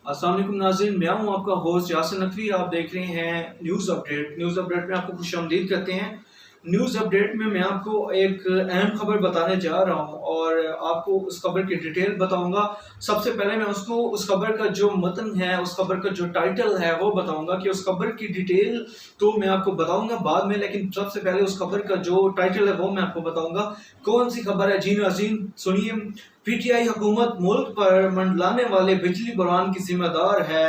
अस्सलाम वालेकुम नाज़रीन, मैं हूं आपका होस्ट यासिर नकवी। आप देख रहे हैं न्यूज़ अपडेट। न्यूज़ अपडेट में आपको खुशामदीद करते हैं। न्यूज़ अपडेट में मैं आपको एक अहम खबर बताने जा रहा हूं और आपको उस खबर की डिटेल बताऊंगा। सबसे पहले मैं उसको उस खबर का जो मतन है, उस खबर का जो टाइटल है वो बताऊंगा कि उस खबर की डिटेल तो मैं आपको बताऊंगा बाद में, लेकिन सबसे पहले उस खबर का जो टाइटल है वो मैं आपको बताऊंगा। कौन सी खबर है जी नाज़रीन, सुनिए। पीटीआई हुकूमत मुल्क पर मंडलाने वाले बिजली बुरहान की जिम्मेदार है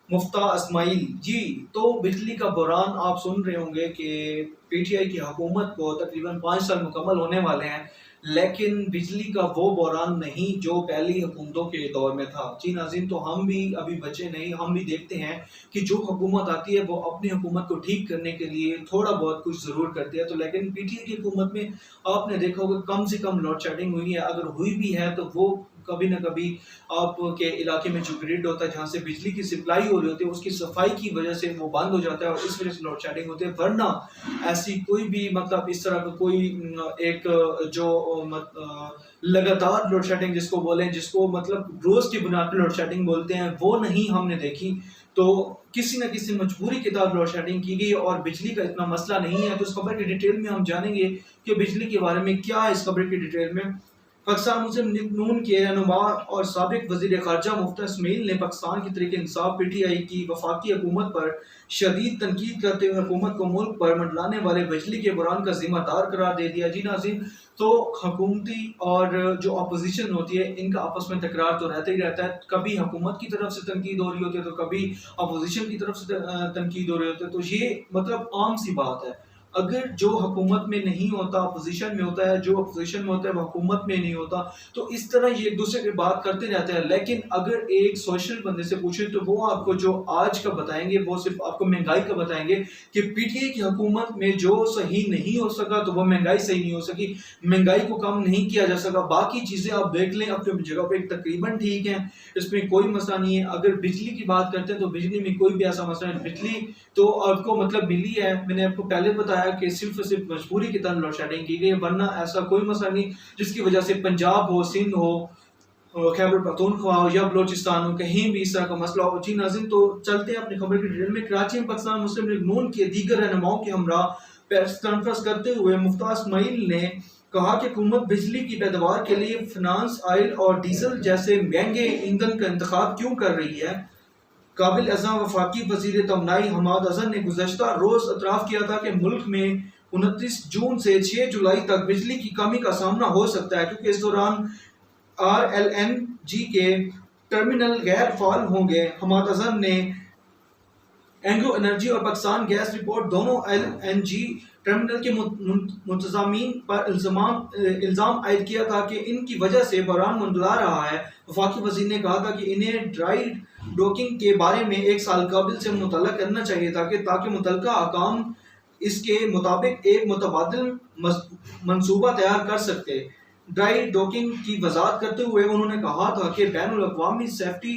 मुफ्ता इस्माइल जी। तो बिजली का बुरहान आप सुन रहे होंगे कि पीटीआई की हुकूमत को तकरीबन 5 साल मुकम्मल होने वाले हैं, लेकिन बिजली का वो बुरहान नहीं जो पहली हुकूमतों के दौर में था। जी नाज़रीन, तो हम भी अभी बचे नहीं। हम भी देखते हैं कि जो हुकूमत आती है वो अपनी हुकूमत को ठीक करने के लिए थोड़ा बहुत कुछ ज़रूर करती है। तो लेकिन पीटीआई की हुकूमत में आपने देखा होगा कम से कम लोड शेडिंग हुई है। अगर हुई भी है तो वो कभी ना कभी आपके इलाके में जो ग्रिड होता है, जहाँ से बिजली की सप्लाई हो रही होती है, उसकी सफाई की वजह से वो बंद हो जाता है और इस वजह से लोड शेडिंग होती है। वरना ऐसी कोई भी मतलब इस तरह का कोई एक जो लगातार लोड शेडिंग जिसको बोले, जिसको मतलब रोज की बुनियाद पर लोड शेडिंग बोलते हैं, वो नहीं हमने देखी। तो किसी न किसी मजबूरी के तहत लोड शेडिंग की गई और बिजली का इतना मसला नहीं है। तो इस खबर की डिटेल में हम जानेंगे कि बिजली के बारे में क्या है। इस खबर की डिटेल में पाकिस्तान मुस्लिम लीग नून के रहनुमा और साबिक वजीर खारजा मुफ्ती इस्माइल ने पाकिस्तान की तहरीक इंसाफ पीटीआई की वफाकी हुकूमत पर शदीद तनकीद करते हुए हुकूमत को मुल्क पर मंडलाने वाले बिजली के बुरहान का जिम्मेदार करार दे दिया। जी नाज़रीन, तो हुकूमती और जो अपोजिशन होती है इनका आपस में तकरार तो रहता ही रहता है। कभी हुकूमत की तरफ से तनकीद हो रही होती है तो कभी अपोजिशन की तरफ से तनकीद हो रही होती है। तो ये मतलब आम सी बात है। अगर जो हुकूमत में नहीं होता अपोजिशन में होता है, जो अपोजिशन में होता है वो हुकूमत में नहीं होता, तो इस तरह ये एक दूसरे की बात करते रहते हैं। लेकिन अगर एक सोशल बंदे से पूछे तो वो आपको जो आज का बताएंगे वो सिर्फ आपको महंगाई का बताएंगे कि पीटीआई की हुकूमत में जो सही नहीं हो सका तो वो महंगाई सही नहीं हो सकी, महंगाई को कम नहीं किया जा सका। बाकी चीजें आप देख लें अपनी जगह पे तकरीबन ठीक है, इसमें कोई मसला नहीं है। अगर बिजली की बात करते हैं तो बिजली में कोई भी ऐसा मसला नहीं। बिजली तो आपको मतलब मिली है, मैंने आपको पहले बताया कि सिर्फ मजबूरी की तरह लोड शेडिंग की गई, वरना ऐसा कोई मसला नहीं जिसकी वजह से पंजाब हो, सिंध हो, खैबर पख्तूनख्वा हो या बलोचिस्तान हो, कहीं भी इस तरह का मसला हो। जी नाज़रीन, तो चलते हैं अपनी खबर की डिटेल में। कराची में पाकिस्तान मुस्लिम लीग नून के दीगर रहनुमाओं के हमरा प्रेस कॉन्फ्रेंस करते हुए मुफ्ती इस्माइल ने कहा कि हुकूमत बिजली की पैदावार के लिए फाइनेंस, ऑयल और डीजल जैसे महंगे ईंधन का इंतखाब क्यों कर रही है। काबिल अज़म वफाकी वज़ीर तमनाई हमाद अज़हर ने गुज़श्ता रोज़ एतराफ़ किया था कि मुल्क में 29 जून से 6 जुलाई तक बिजली की कमी का सामना हो सकता है, क्योंकि इस दौरान RLNG के टर्मिनल गैर फाल होंगे। हमाद अज़हर ने एंग्रो एनर्जी और पाकिस्तान गैस रिपोर्ट दोनों LNG टर्मिनल के मुंतज़मीन पर इल्ज़ाम आयद किया था कि इनकी वजह से बहरान मंडला रहा है। वफाकी वज़ीर ने कहा था कि इन्हें ड्राई डॉकिंग के बारे में 1 साल कबल से मुतल्ला करना चाहिए ताकि मुतल्लका हकाम इसके मुताबिक एक मुतबादिल मंसूबा तैयार कर सकते। ड्राई डॉकिंग की वजाहत करते हुए उन्होंने कहा था कि बैनुल अक़वामी सेफ्टी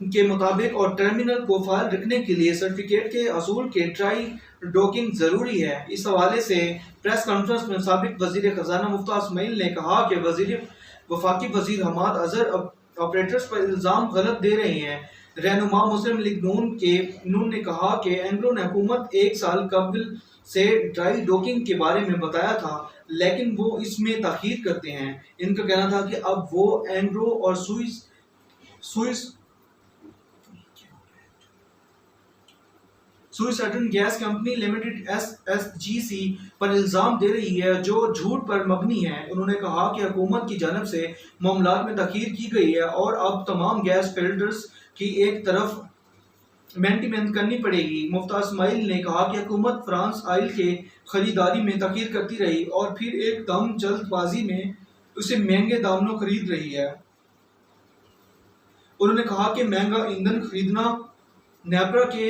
के मुताबिक और टर्मिनल को फाल रखने के लिए सर्टिफिकेट के असूल के ड्राई डॉकिंग जरूरी है। इस हवाले से प्रेस कॉन्फ्रेंस में साबिक वजीर खजाना मुफ्ती इस्माइल ने कहा कि वफाकी वजीर हमाद अज़हर ऑपरेटर्स पर इल्ज़ाम गलत दे रहे हैं। रहनुमा मुस्लिम लीग नून ने कहा कि एंग्रो ने हुकूमत 1 साल कबल से ड्राई डॉकिंग के बारे में बताया था, लेकिन वो इसमें ताख़ीर करते हैं। इनका कहना था कि अब वो एंग्रो और Sweden gas company limited SSGC पर इल्ज़ाम दे रही है जो झूठ पर मबनी है। उन्होंने कहा कि हुकूमत की जानब से मामलात में ताख़ीर की गई है और अब तमाम गैस फिल्टर्स की एक तरफ मेंटेनेंस करनी पड़ेगी। मुफ्ती इस्माइल ने कहा कि हुकूमत फ्रांस ऑयल के खरीदारी में ताख़ीर करती रही और फिर एकदम जल्दबाजी में उसे महंगे दामों खरीद रही है। उन्होंने कहा कि महंगा ईंधन खरीदना नेपरा के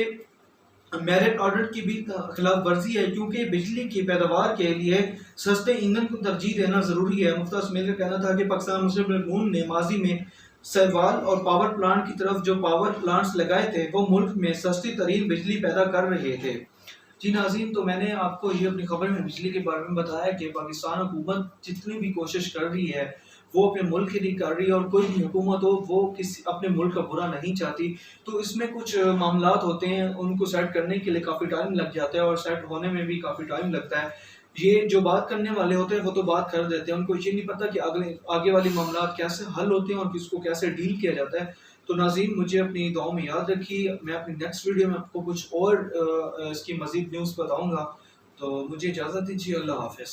मेरिट ऑर्डर की भी खिलाफ वर्जी है, क्योंकि बिजली की पैदावार के लिए सस्ते ईंधन को तरजीह देना जरूरी है। मुफ्ती इस्माइल का कहना था कि पाकिस्तान मुस्लिम लीग नून ने माजी में सवाल और पावर प्लांट की तरफ जो पावर प्लांट्स लगाए थे वो मुल्क में सस्ती तरीन बिजली पैदा कर रहे थे। जी नाज़रीन, तो मैंने आपको ये अपनी खबर में बिजली के बारे में बताया कि पाकिस्तान हुकूमत जितनी भी कोशिश कर रही है وہ اپنے ملک کے لیے کر رہی ہے، اور کوئی بھی حکومت ہو وہ اپنے ملک کا برا نہیں چاہتی. تو اس میں کچھ معاملات ہوتے ہیں، ان کو سیٹ کرنے کے لیے کافی ٹائم لگ جاتا ہے، اور سیٹ ہونے میں بھی کافی ٹائم لگتا ہے. یہ جو بات کرنے والے ہوتے ہیں وہ تو بات کر دیتے ہیں، ان کو یہ نہیں پتا کہ آگے والی معاملات کیسے حل ہوتے ہیں اور کس کو کیسے ڈیل کیا جاتا ہے. تو ناظرین، مجھے اپنی دعاؤں میں یاد رکھیے. میں اپنی نیکسٹ ویڈیو میں آپ کو کچھ اور اس کی مزید نیوز بتاؤں گا. تو مجھے اجازت دیجیے. اللہ حافظ.